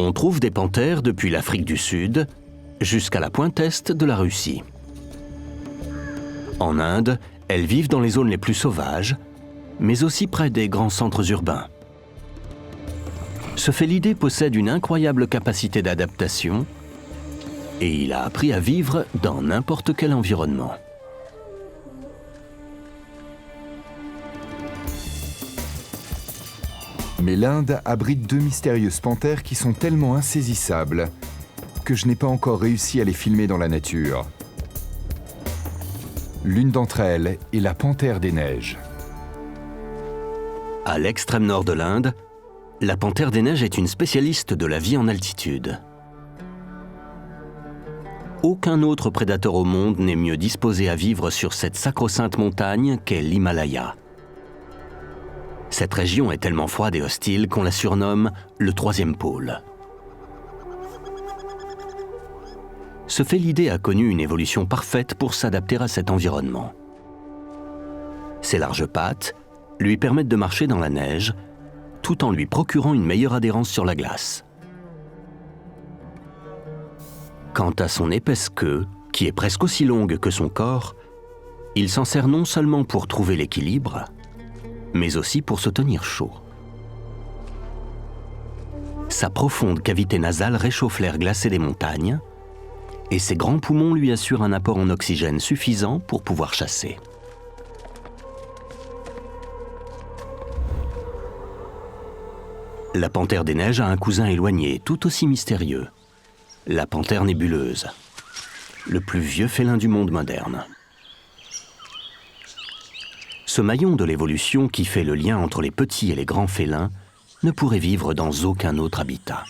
On trouve des panthères depuis l'Afrique du Sud jusqu'à la pointe est de la Russie. En Inde, elles vivent dans les zones les plus sauvages, mais aussi près des grands centres urbains. Ce félidé possède une incroyable capacité d'adaptation et il a appris à vivre dans n'importe quel environnement. Mais l'Inde abrite deux mystérieuses panthères qui sont tellement insaisissables que je n'ai pas encore réussi à les filmer dans la nature. L'une d'entre elles est la panthère des neiges. À l'extrême nord de l'Inde, la panthère des neiges est une spécialiste de la vie en altitude. Aucun autre prédateur au monde n'est mieux disposé à vivre sur cette sacro-sainte montagne qu'est l'Himalaya. Cette région est tellement froide et hostile qu'on la surnomme le troisième pôle. Ce félidé a connu une évolution parfaite pour s'adapter à cet environnement. Ses larges pattes lui permettent de marcher dans la neige, tout en lui procurant une meilleure adhérence sur la glace. Quant à son épaisse queue, qui est presque aussi longue que son corps, il s'en sert non seulement pour trouver l'équilibre, mais aussi pour se tenir chaud. Sa profonde cavité nasale réchauffe l'air glacé des montagnes, et ses grands poumons lui assurent un apport en oxygène suffisant pour pouvoir chasser. La panthère des neiges a un cousin éloigné, tout aussi mystérieux, la panthère nébuleuse, le plus vieux félin du monde moderne. Ce maillon de l'évolution qui fait le lien entre les petits et les grands félins ne pourrait vivre dans aucun autre habitat.